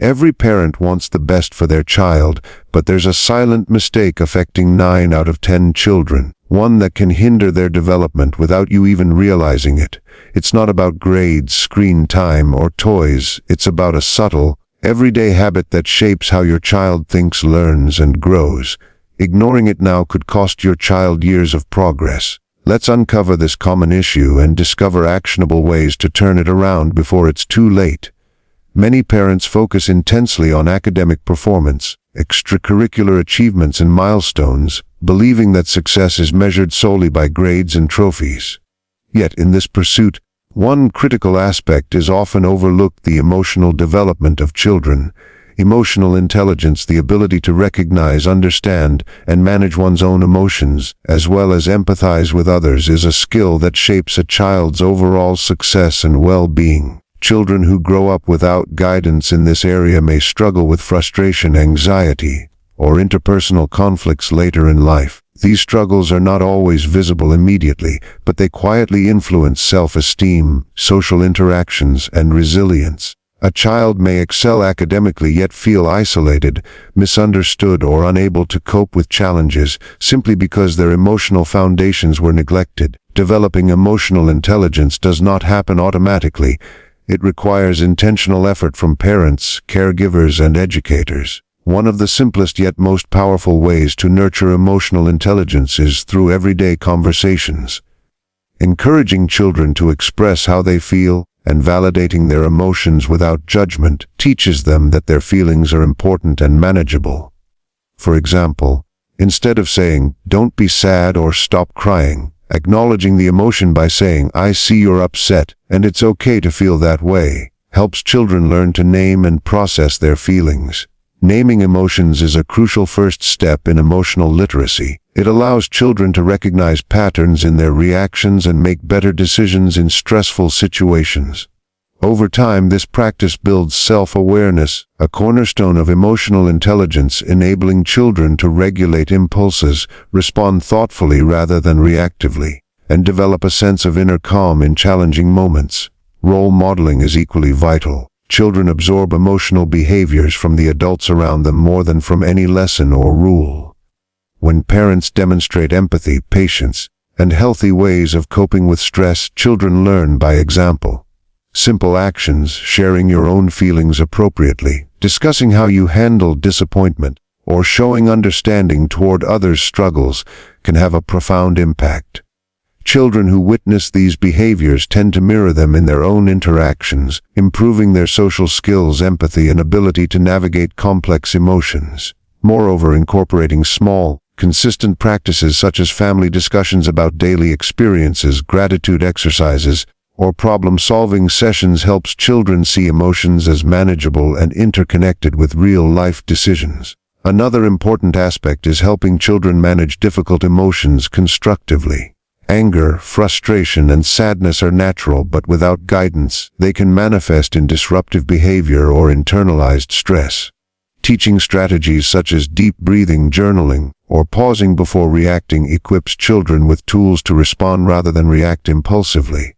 Every parent wants the best for their child, but there's a silent mistake affecting 9 out of 10 children, one that can hinder their development without you even realizing it. It's not about grades, screen time, or toys. It's about a subtle, everyday habit that shapes how your child thinks, learns, and grows. Ignoring it now could cost your child years of progress. Let's uncover this common issue and discover actionable ways to turn it around before it's too late. Many parents focus intensely on academic performance, extracurricular achievements, and milestones, believing that success is measured solely by grades and trophies. Yet in this pursuit, one critical aspect is often overlooked: the emotional development of children. Emotional intelligence, the ability to recognize, understand, and manage one's own emotions, as well as empathize with others, is a skill that shapes a child's overall success and well-being. Children who grow up without guidance in this area may struggle with frustration, anxiety, or interpersonal conflicts later in life. These struggles are not always visible immediately, but they quietly influence self-esteem, social interactions, and resilience. A child may excel academically yet feel isolated, misunderstood, or unable to cope with challenges simply because their emotional foundations were neglected. Developing emotional intelligence does not happen automatically. It requires intentional effort from parents, caregivers, and educators. One of the simplest yet most powerful ways to nurture emotional intelligence is through everyday conversations. Encouraging children to express how they feel and validating their emotions without judgment teaches them that their feelings are important and manageable. For example, instead of saying, "Don't be sad" or "Stop crying," acknowledging the emotion by saying, "I see you're upset, and it's okay to feel that way," helps children learn to name and process their feelings. Naming emotions is a crucial first step in emotional literacy. It allows children to recognize patterns in their reactions and make better decisions in stressful situations. Over time, this practice builds self-awareness, a cornerstone of emotional intelligence, enabling children to regulate impulses, respond thoughtfully rather than reactively, and develop a sense of inner calm in challenging moments. Role modeling is equally vital. Children absorb emotional behaviors from the adults around them more than from any lesson or rule. When parents demonstrate empathy, patience, and healthy ways of coping with stress, children learn by example. Simple actions, sharing your own feelings appropriately, discussing how you handle disappointment, or showing understanding toward others' struggles, can have a profound impact. Children who witness these behaviors tend to mirror them in their own interactions, improving their social skills, empathy, and ability to navigate complex emotions. Moreover, incorporating small, consistent practices such as family discussions about daily experiences, gratitude exercises, or problem-solving sessions helps children see emotions as manageable and interconnected with real-life decisions. Another important aspect is helping children manage difficult emotions constructively. Anger, frustration, and sadness are natural, but without guidance, they can manifest in disruptive behavior or internalized stress. Teaching strategies such as deep breathing, journaling, or pausing before reacting equips children with tools to respond rather than react impulsively.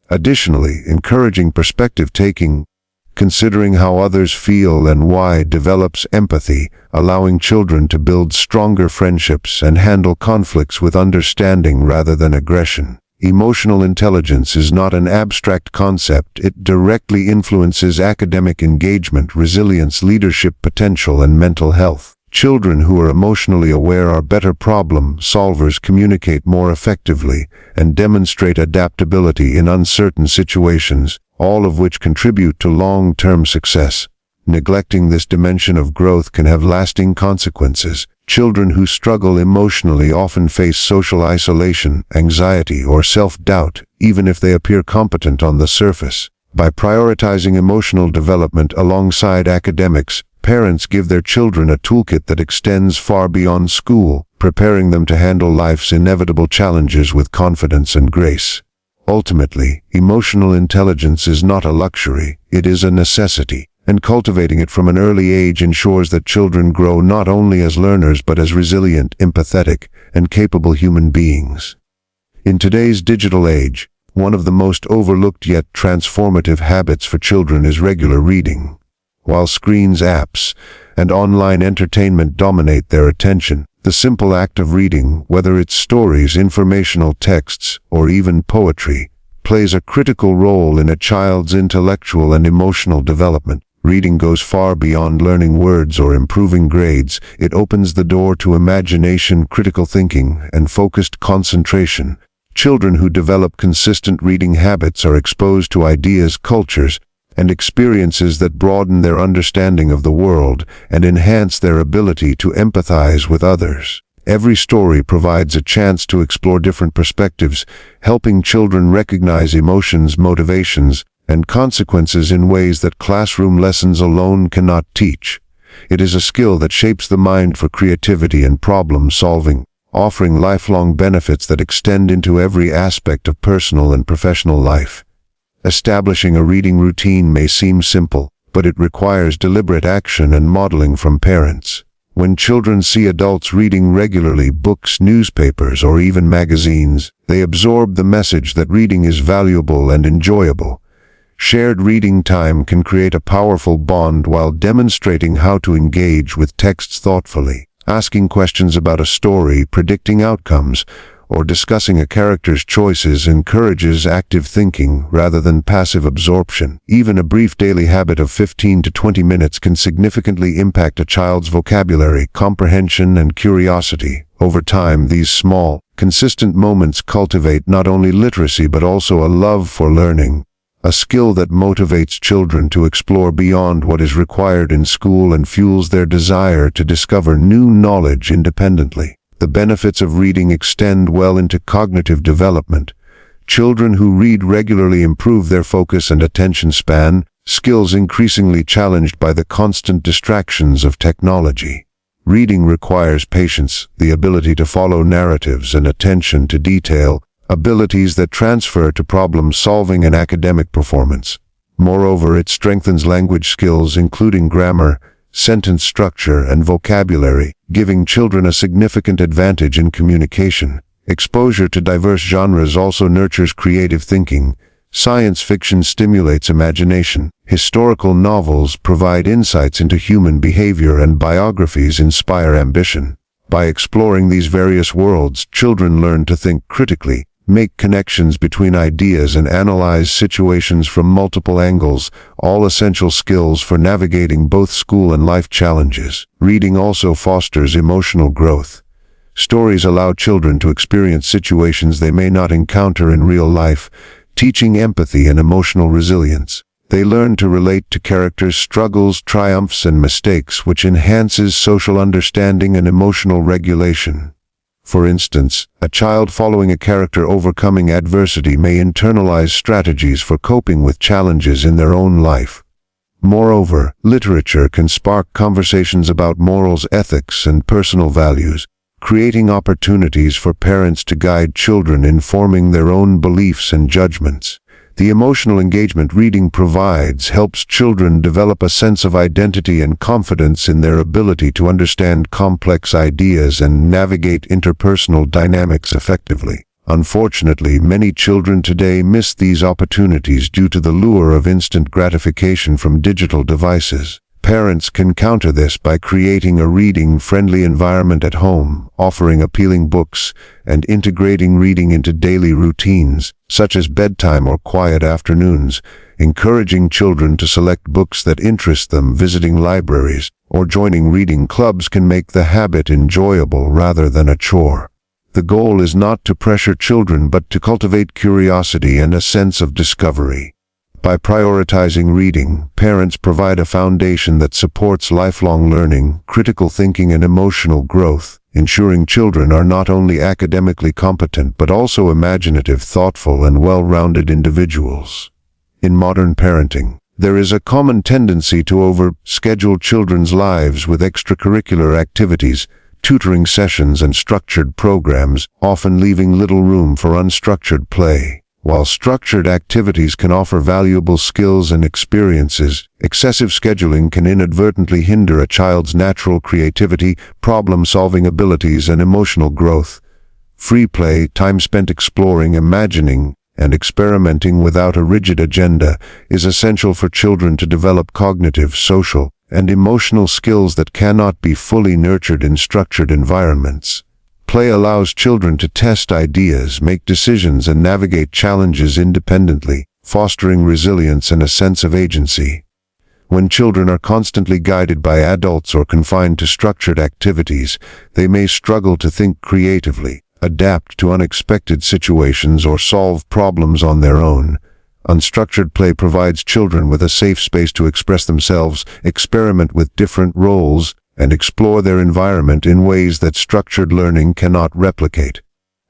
Additionally, encouraging perspective-taking, considering how others feel and why, develops empathy, allowing children to build stronger friendships and handle conflicts with understanding rather than aggression. Emotional intelligence is not an abstract concept. It directly influences academic engagement, resilience, leadership potential, and mental health. Children who are emotionally aware are better problem solvers, communicate more effectively, and demonstrate adaptability in uncertain situations, all of which contribute to long-term success. Neglecting this dimension of growth can have lasting consequences. Children who struggle emotionally often face social isolation, anxiety, or self-doubt, even if they appear competent on the surface. By prioritizing emotional development alongside academics, parents give their children a toolkit that extends far beyond school, preparing them to handle life's inevitable challenges with confidence and grace. Ultimately, emotional intelligence is not a luxury, it is a necessity, and cultivating it from an early age ensures that children grow not only as learners but as resilient, empathetic, and capable human beings. In today's digital age, one of the most overlooked yet transformative habits for children is regular reading. while screens, apps, and online entertainment dominate their attention. The simple act of reading, whether it's stories, informational texts, or even poetry, plays a critical role in a child's intellectual and emotional development. Reading goes far beyond learning words or improving grades. It opens the door to imagination, critical thinking, and focused concentration. Children who develop consistent reading habits are exposed to ideas, cultures, and experiences that broaden their understanding of the world and enhance their ability to empathize with others. Every story provides a chance to explore different perspectives, helping children recognize emotions, motivations, and consequences in ways that classroom lessons alone cannot teach. It is a skill that shapes the mind for creativity and problem solving, offering lifelong benefits that extend into every aspect of personal and professional life. Establishing a reading routine may seem simple, but it requires deliberate action and modeling from parents. When children see adults reading regularly, books, newspapers, or even magazines, they absorb the message that reading is valuable and enjoyable. Shared reading time can create a powerful bond while demonstrating how to engage with texts thoughtfully. Asking questions about a story, predicting outcomes, or discussing a character's choices encourages active thinking rather than passive absorption. Even a brief daily habit of 15 to 20 minutes can significantly impact a child's vocabulary, comprehension, and curiosity. Over time, these small, consistent moments cultivate not only literacy but also a love for learning, a skill that motivates children to explore beyond what is required in school and fuels their desire to discover new knowledge independently. The benefits of reading extend well into cognitive development. Children who read regularly improve their focus and attention span, skills increasingly challenged by the constant distractions of technology. Reading requires patience, the ability to follow narratives, and attention to detail, abilities that transfer to problem-solving and academic performance. Moreover, it strengthens language skills including grammar, sentence structure, and vocabulary, giving children a significant advantage in communication. Exposure to diverse genres also nurtures creative thinking. Science fiction stimulates imagination. Historical novels provide insights into human behavior, and biographies inspire ambition. By exploring these various worlds, children learn to think critically, make connections between ideas, and analyze situations from multiple angles, all essential skills for navigating both school and life challenges. Reading also fosters emotional growth. Stories allow children to experience situations they may not encounter in real life, teaching empathy and emotional resilience. They learn to relate to characters' struggles, triumphs, and mistakes, which enhances social understanding and emotional regulation. For instance, a child following a character overcoming adversity may internalize strategies for coping with challenges in their own life. Moreover, literature can spark conversations about morals, ethics, and personal values, creating opportunities for parents to guide children in forming their own beliefs and judgments. The emotional engagement reading provides helps children develop a sense of identity and confidence in their ability to understand complex ideas and navigate interpersonal dynamics effectively. Unfortunately, many children today miss these opportunities due to the lure of instant gratification from digital devices. Parents can counter this by creating a reading-friendly environment at home, offering appealing books, and integrating reading into daily routines, such as bedtime or quiet afternoons. Encouraging children to select books that interest them, visiting libraries, or joining reading clubs can make the habit enjoyable rather than a chore. The goal is not to pressure children but to cultivate curiosity and a sense of discovery. By prioritizing reading, parents provide a foundation that supports lifelong learning, critical thinking, and emotional growth, ensuring children are not only academically competent but also imaginative, thoughtful, and well-rounded individuals. In modern parenting, there is a common tendency to overschedule children's lives with extracurricular activities, tutoring sessions, and structured programs, often leaving little room for unstructured play. While structured activities can offer valuable skills and experiences, excessive scheduling can inadvertently hinder a child's natural creativity, problem-solving abilities, and emotional growth. Free play, time spent exploring, imagining, and experimenting without a rigid agenda is essential for children to develop cognitive, social, and emotional skills that cannot be fully nurtured in structured environments. Play allows children to test ideas, make decisions, and navigate challenges independently, fostering resilience and a sense of agency. When children are constantly guided by adults or confined to structured activities, they may struggle to think creatively, adapt to unexpected situations, or solve problems on their own. Unstructured play provides children with a safe space to express themselves, experiment with different roles, and explore their environment in ways that structured learning cannot replicate.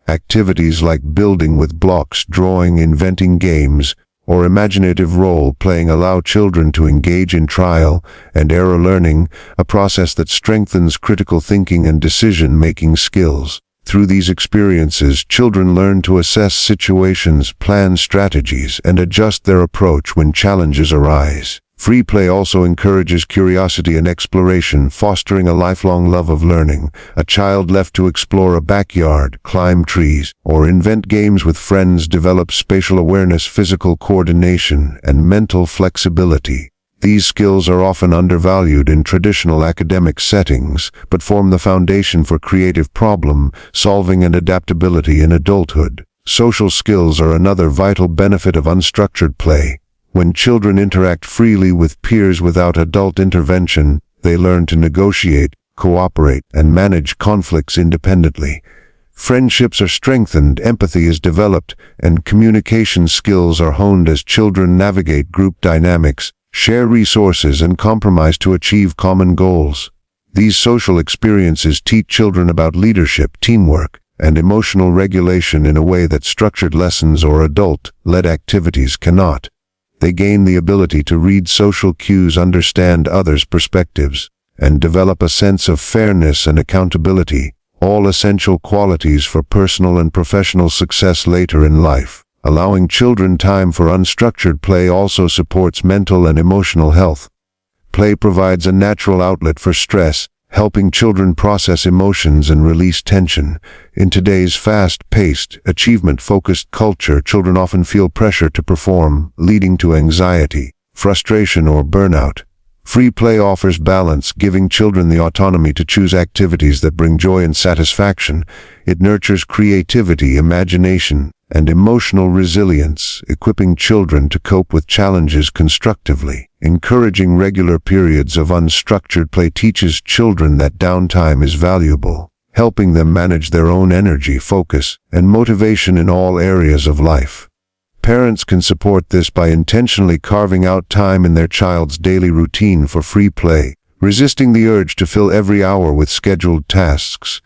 Activities like building with blocks, drawing, inventing games, or imaginative role-playing allow children to engage in trial and error learning, a process that strengthens critical thinking and decision-making skills. Through these experiences, children learn to assess situations, plan strategies, and adjust their approach when challenges arise. Free play also encourages curiosity and exploration, fostering a lifelong love of learning. A child left to explore a backyard, climb trees, or invent games with friends develops spatial awareness, physical coordination, and mental flexibility. These skills are often undervalued in traditional academic settings, but form the foundation for creative problem-solving and adaptability in adulthood. Social skills are another vital benefit of unstructured play. When children interact freely with peers without adult intervention, they learn to negotiate, cooperate, and manage conflicts independently. Friendships are strengthened, empathy is developed, and communication skills are honed as children navigate group dynamics, share resources, and compromise to achieve common goals. These social experiences teach children about leadership, teamwork, and emotional regulation in a way that structured lessons or adult-led activities cannot. They gain the ability to read social cues, understand others' perspectives, and develop a sense of fairness and accountability, all essential qualities for personal and professional success later in life. Allowing children time for unstructured play also supports mental and emotional health. Play provides a natural outlet for stress, helping children process emotions and release tension. In today's fast-paced, achievement-focused culture, children often feel pressure to perform, leading to anxiety, frustration, or burnout. Free play offers balance, giving children the autonomy to choose activities that bring joy and satisfaction. It nurtures creativity, imagination, and emotional resilience, equipping children to cope with challenges constructively. Encouraging regular periods of unstructured play teaches children that downtime is valuable, helping them manage their own energy, focus, and motivation in all areas of life. Parents can support this by intentionally carving out time in their child's daily routine for free play, resisting the urge to fill every hour with scheduled tasks,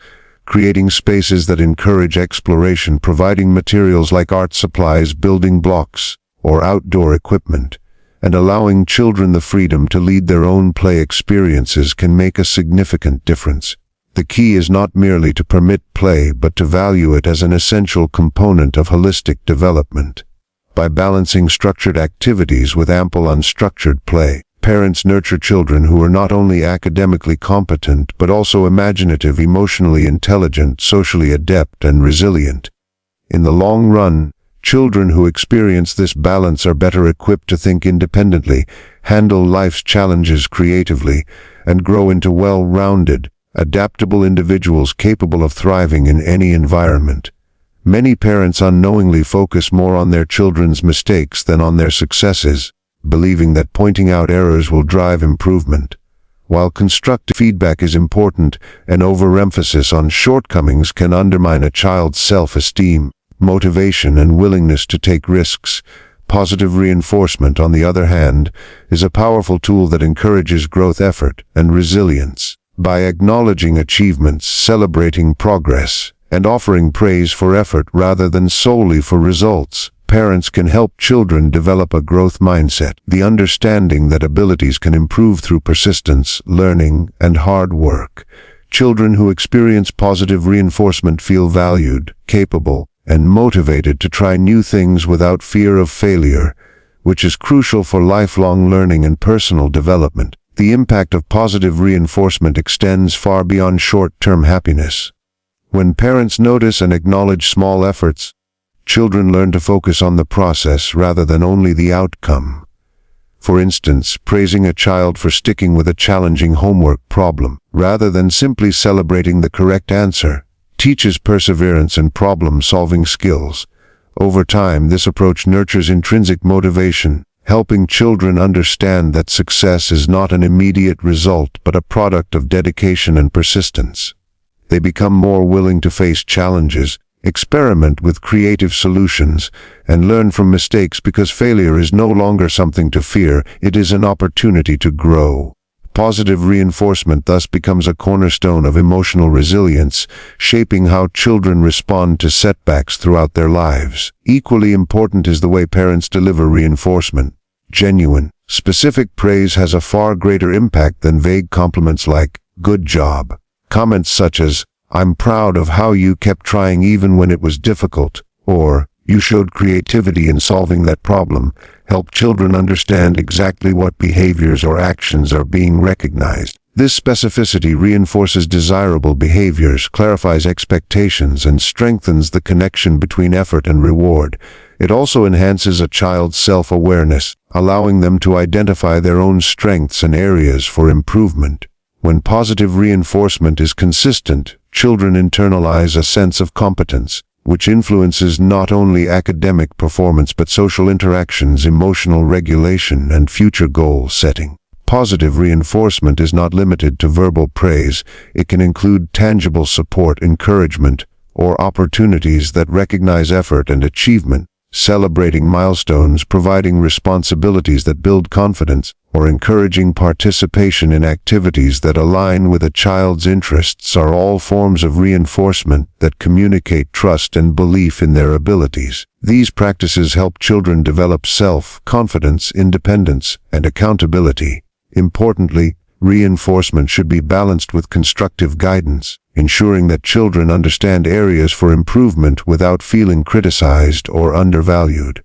creating spaces that encourage exploration, providing materials like art supplies, building blocks, or outdoor equipment, and allowing children the freedom to lead their own play experiences can make a significant difference. The key is not merely to permit play, but to value it as an essential component of holistic development. By balancing structured activities with ample unstructured play, parents nurture children who are not only academically competent but also imaginative, emotionally intelligent, socially adept, and resilient. In the long run, children who experience this balance are better equipped to think independently, handle life's challenges creatively, and grow into well-rounded, adaptable individuals capable of thriving in any environment. Many parents unknowingly focus more on their children's mistakes than on their successes, believing that pointing out errors will drive improvement. While constructive feedback is important, an overemphasis on shortcomings can undermine a child's self-esteem, motivation, and willingness to take risks. Positive reinforcement, on the other hand, is a powerful tool that encourages growth, effort, and resilience. By acknowledging achievements, celebrating progress, and offering praise for effort rather than solely for results, parents can help children develop a growth mindset, the understanding that abilities can improve through persistence, learning, and hard work. Children who experience positive reinforcement feel valued, capable, and motivated to try new things without fear of failure, which is crucial for lifelong learning and personal development. The impact of positive reinforcement extends far beyond short-term happiness. When parents notice and acknowledge small efforts, children learn to focus on the process rather than only the outcome. For instance, praising a child for sticking with a challenging homework problem, rather than simply celebrating the correct answer, teaches perseverance and problem-solving skills. Over time, this approach nurtures intrinsic motivation, helping children understand that success is not an immediate result but a product of dedication and persistence. They become more willing to face challenges, experiment with creative solutions, and learn from mistakes because failure is no longer something to fear, it is an opportunity to grow. Positive reinforcement thus becomes a cornerstone of emotional resilience, shaping how children respond to setbacks throughout their lives. Equally important is the way parents deliver reinforcement. Genuine, specific praise has a far greater impact than vague compliments like, "Good job." Comments such as, "I'm proud of how you kept trying even when it was difficult," or, "You showed creativity in solving that problem," help children understand exactly what behaviors or actions are being recognized. This specificity reinforces desirable behaviors, clarifies expectations, and strengthens the connection between effort and reward. It also enhances a child's self-awareness, allowing them to identify their own strengths and areas for improvement. When positive reinforcement is consistent, children internalize a sense of competence, which influences not only academic performance but social interactions, emotional regulation, and future goal setting. Positive reinforcement is not limited to verbal praise. It can include tangible support, encouragement, or opportunities that recognize effort and achievement, celebrating milestones, providing responsibilities that build confidence, or encouraging participation in activities that align with a child's interests are all forms of reinforcement that communicate trust and belief in their abilities. These practices help children develop self-confidence, independence, and accountability. Importantly, reinforcement should be balanced with constructive guidance, ensuring that children understand areas for improvement without feeling criticized or undervalued.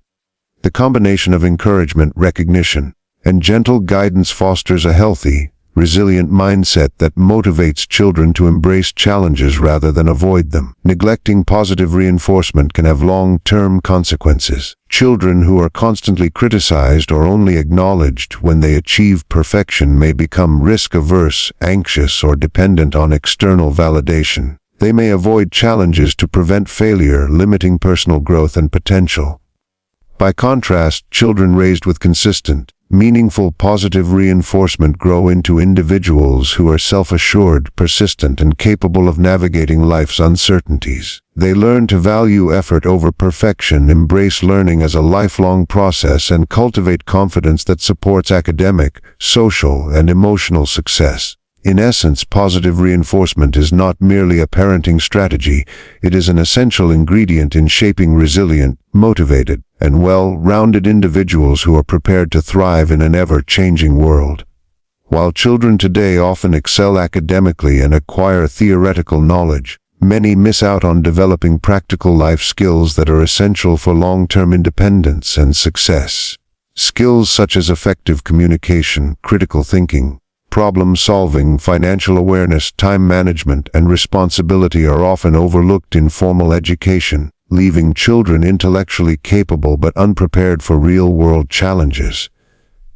The combination of encouragement, recognition, and gentle guidance fosters a healthy, resilient mindset that motivates children to embrace challenges rather than avoid them. Neglecting positive reinforcement can have long-term consequences. Children who are constantly criticized or only acknowledged when they achieve perfection may become risk-averse, anxious, or dependent on external validation. They may avoid challenges to prevent failure, limiting personal growth and potential. By contrast, children raised with consistent, meaningful positive reinforcement grow into individuals who are self-assured, persistent, and capable of navigating life's uncertainties. They learn to value effort over perfection, embrace learning as a lifelong process, and cultivate confidence that supports academic, social, and emotional success. In essence, positive reinforcement is not merely a parenting strategy, it is an essential ingredient in shaping resilient, motivated, and well-rounded individuals who are prepared to thrive in an ever-changing world. While children today often excel academically and acquire theoretical knowledge, many miss out on developing practical life skills that are essential for long-term independence and success. Skills such as effective communication, critical thinking, problem-solving, financial awareness, time management, and responsibility are often overlooked in formal education, leaving children intellectually capable but unprepared for real-world challenges.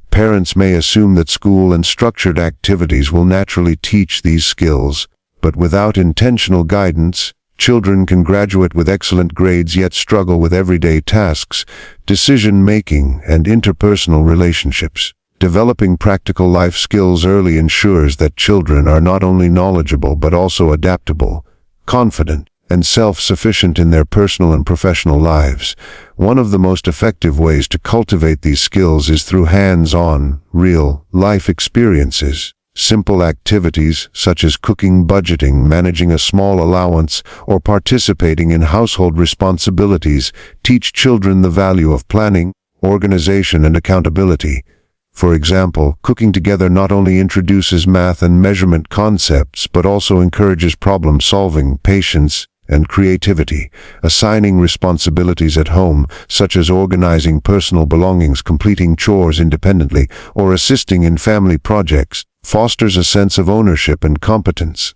Parents may assume that school and structured activities will naturally teach these skills, but without intentional guidance, children can graduate with excellent grades yet struggle with everyday tasks, decision-making, and interpersonal relationships. Developing practical life skills early ensures that children are not only knowledgeable but also adaptable, confident, and self-sufficient in their personal and professional lives. One of the most effective ways to cultivate these skills is through hands-on, real-life experiences. Simple activities such as cooking, budgeting, managing a small allowance, or participating in household responsibilities teach children the value of planning, organization, and accountability. For example, cooking together not only introduces math and measurement concepts but also encourages problem-solving, patience, and creativity. Assigning responsibilities at home, such as organizing personal belongings, completing chores independently, or assisting in family projects, fosters a sense of ownership and competence.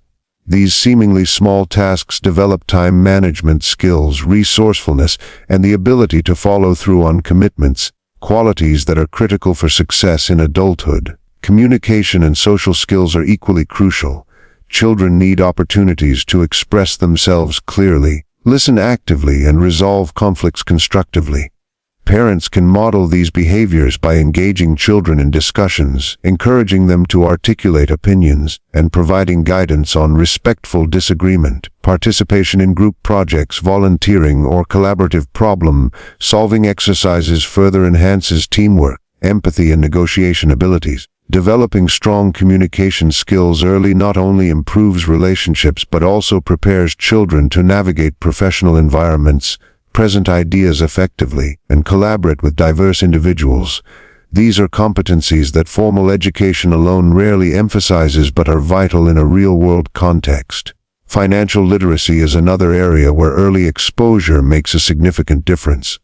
These seemingly small tasks develop time management skills, resourcefulness, and the ability to follow through on commitments, qualities that are critical for success in adulthood. Communication and social skills are equally crucial. Children need opportunities to express themselves clearly, listen actively, and resolve conflicts constructively. Parents can model these behaviors by engaging children in discussions, encouraging them to articulate opinions, and providing guidance on respectful disagreement. Participation in group projects, volunteering, or collaborative problem-solving exercises further enhances teamwork, empathy, and negotiation abilities. Developing strong communication skills early not only improves relationships but also prepares children to navigate professional environments, present ideas effectively, and collaborate with diverse individuals. These are competencies that formal education alone rarely emphasizes but are vital in a real-world context. Financial literacy is another area where early exposure makes a significant difference.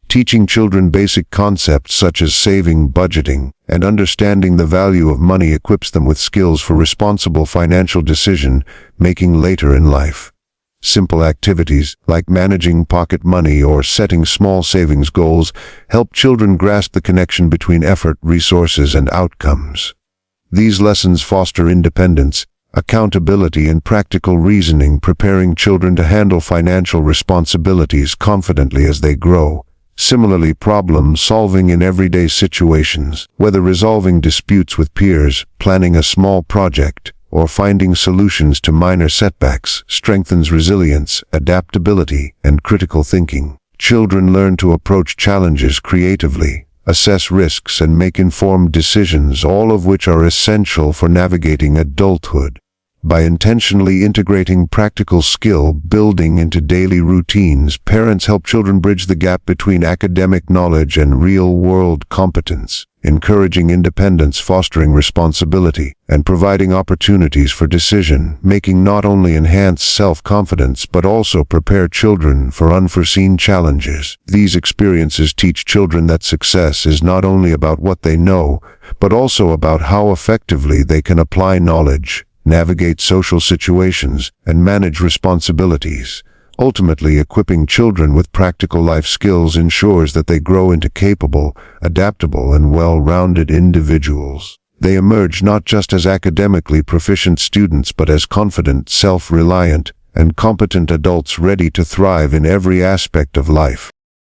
Teaching children basic concepts such as saving, budgeting, and understanding the value of money equips them with skills for responsible financial decision-making later in life. Simple activities, like managing pocket money or setting small savings goals, help children grasp the connection between effort, resources, and outcomes. These lessons foster independence, accountability, and practical reasoning, preparing children to handle financial responsibilities confidently as they grow. Similarly, problem-solving in everyday situations, whether resolving disputes with peers, planning a small project, or finding solutions to minor setbacks, strengthens resilience, adaptability, and critical thinking. Children learn to approach challenges creatively, assess risks, and make informed decisions, all of which are essential for navigating adulthood. By intentionally integrating practical skill building into daily routines, parents help children bridge the gap between academic knowledge and real-world competence, encouraging independence, fostering responsibility, and providing opportunities for decision-making not only enhance self-confidence but also prepare children for unforeseen challenges. These experiences teach children that success is not only about what they know, but also about how effectively they can apply knowledge, navigate social situations, and manage responsibilities. Ultimately, equipping children with practical life skills ensures that they grow into capable, adaptable, and well-rounded individuals. They emerge not just as academically proficient students but as confident, self-reliant, and competent adults ready to thrive in every aspect of life.